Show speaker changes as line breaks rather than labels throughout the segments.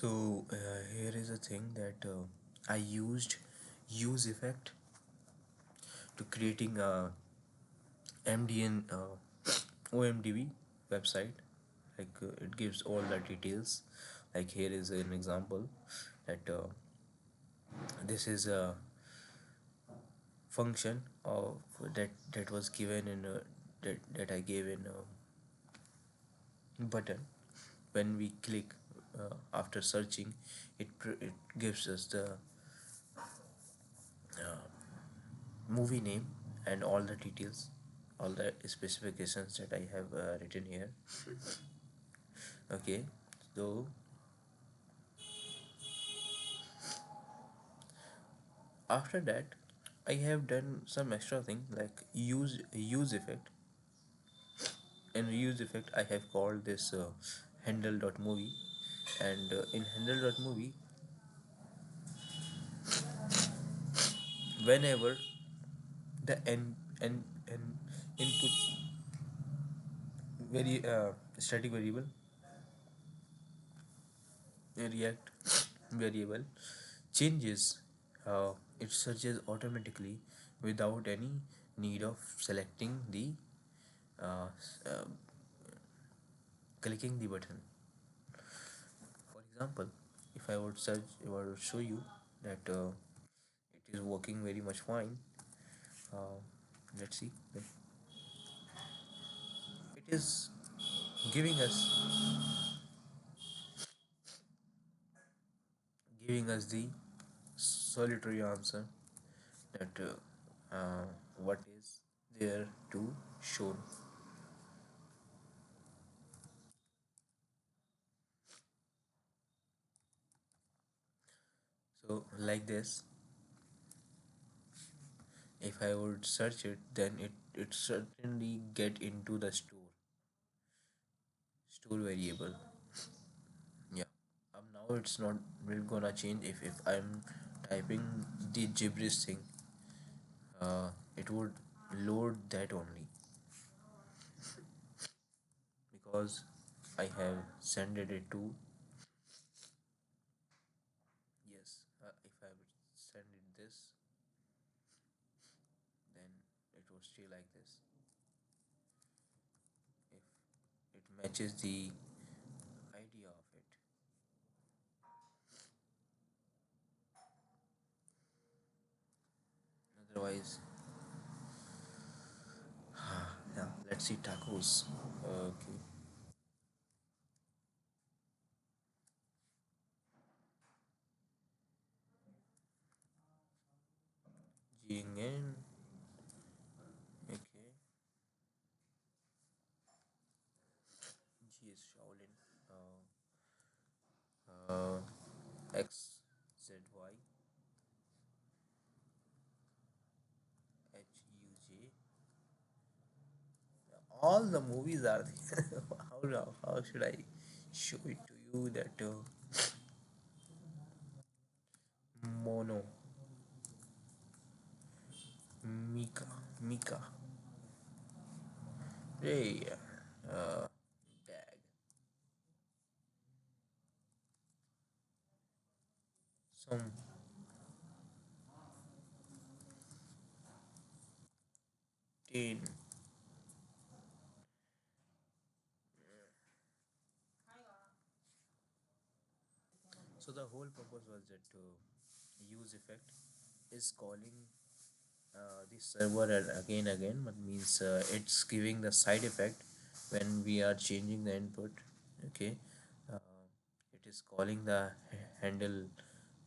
Here is a thing that I used use effect to creating a MDN OMDB website. It gives all the details. Like here is an example that this is a function of that was given in that I gave in a button. When we click after searching, it gives us the movie name and all the details, all the specifications that I have written here. Okay, so after that I have done some extra thing like use effect. In use effect I have called this handle.movie, and in handle.movie, whenever the n input very static variable react variable changes, it searches automatically without any need of selecting the uh, uh, clicking the button. For example, if I would search, if I would show you that it is working very much fine. uh, let's see. It is giving us the solitary answer that what is there to show. So like this, if I would search it, then it certainly get into the store variable. Yeah. Now it's not really gonna change if I'm typing the gibberish thing. It would load that only because I have sent it to, yes. If I would send it this, then it would stay like this. If it matches the idea of it. Otherwise, yeah. Let's see tacos. Okay. Jing in. Okay. G is Shaolin. Uh, X Z Y H U J. All the movies are there. How should I show it to you that Mono, Mika, Mika, Ray, Dag, some Tain. So the whole purpose was that use effect is calling the server again, but means it's giving the side effect when we are changing the input. Okay, uh, it is calling the handle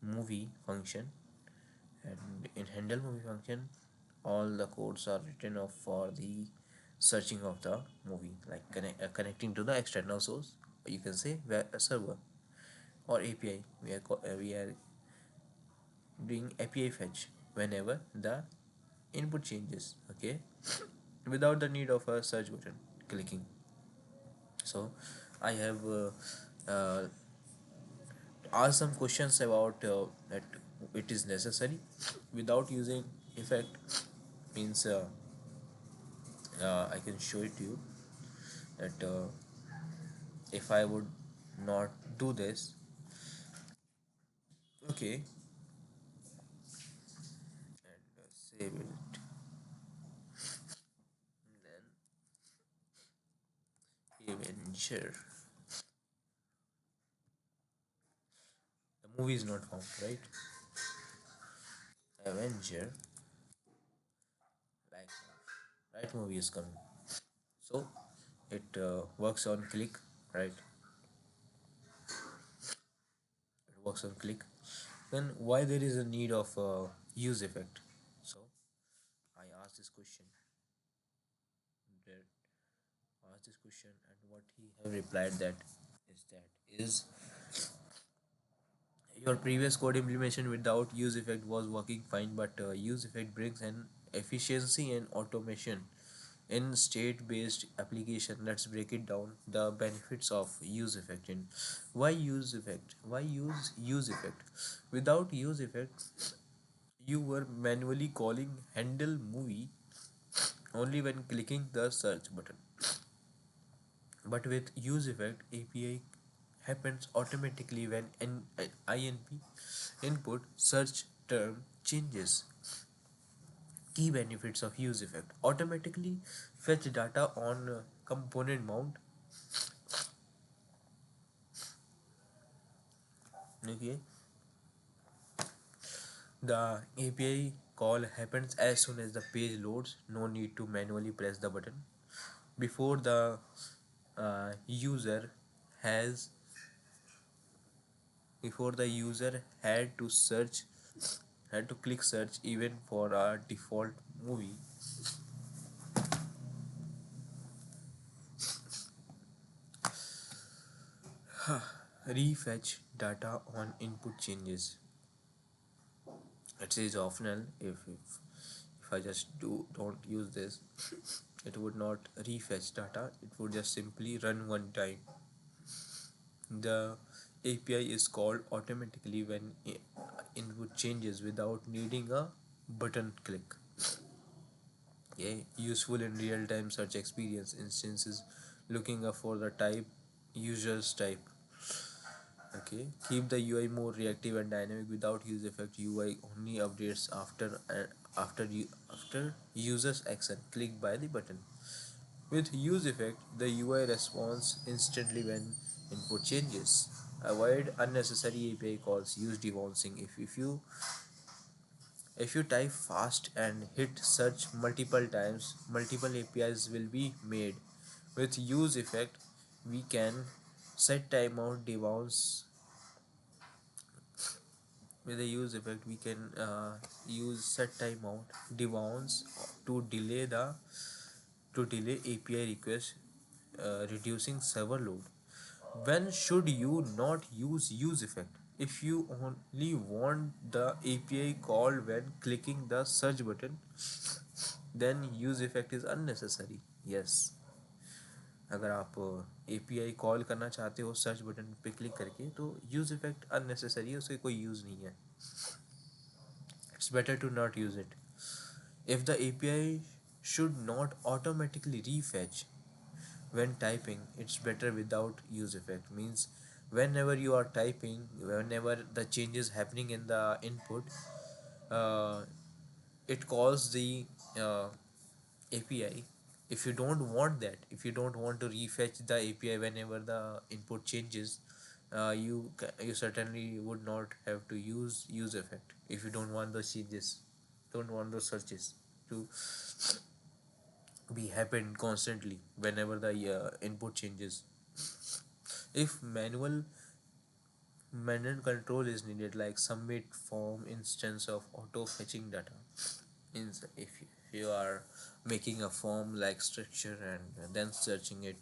movie function, and in handle movie function all the codes are written off for the searching of the movie, like connecting to the external source, or you can say a server or API. We are doing API fetch whenever the input changes. Okay, without the need of a search button clicking. So I have asked some questions about that it is necessary without using effect, means I can show it to you that if I would not do this, Okay, and save it. Then Avenger. The movie is not found, right? Avenger, like right movie is coming. So it works on click, right? It works on click. Then why there is a need of use effect? So I asked this question. There asked this question, and what he have replied that is your previous code implementation without use effect was working fine, but use effect brings an efficiency and automation in state-based application. Let's break it down. The benefits of use effect. In why use effect? Why use effect? Without use effect, you were manually calling handle movie only when clicking the search button. But with use effect, API happens automatically when an INP input search term changes. Key benefits of use effect: automatically fetch data on component mount. Okay, the API call happens as soon as the page loads. No need to manually press the button before the user has before the user had to click search even for a default movie. Refetch data on input changes. It is optional. If I just don't use this, it would not refetch data. It would just simply run one time. The API is called automatically when input changes without needing a button click. Okay, useful in real-time search experience instances, looking up for the type users type. Okay, keep the UI more reactive and dynamic. Without use effect, UI only updates after user's action clicked by the button. With use effect, the UI responds instantly when input changes. Avoid unnecessary API calls. Use debouncing. If you type fast and hit search multiple times, multiple APIs will be made. With use effect, we can set timeout debounce. With the use effect, we can use set timeout debounce to delay API request, reducing server load. When should you not use effect? If you only want the API call when clicking the search button, then use effect is unnecessary. Yes, अगर आप API call करना चाहते हो search button पे click करके तो use effect unnecessary है, उससे कोई यूज नहीं है. It's better to not use it. If the API should not automatically refetch when typing, it's better without use effect. Means whenever you are typing, whenever the change is happening in the input, uh, it calls the uh, API. If you don't want that, if you don't want to refetch the API whenever the input changes, you certainly would not have to use effect if you don't want those changes, don't want those searches to be happen constantly whenever the input changes. If manual control is needed, like submit form instance of auto fetching data. Means if you are making a form like structure and then searching it,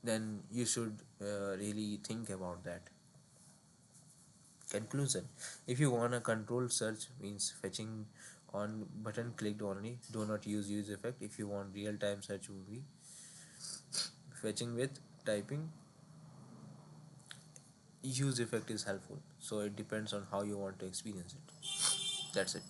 then you should really think about that. Conclusion: if you want a controlled search, means fetching on button clicked only, do not use effect. If you want real time search, will be fetching with typing. Use effect is helpful, so it depends on how you want to experience it. That's it.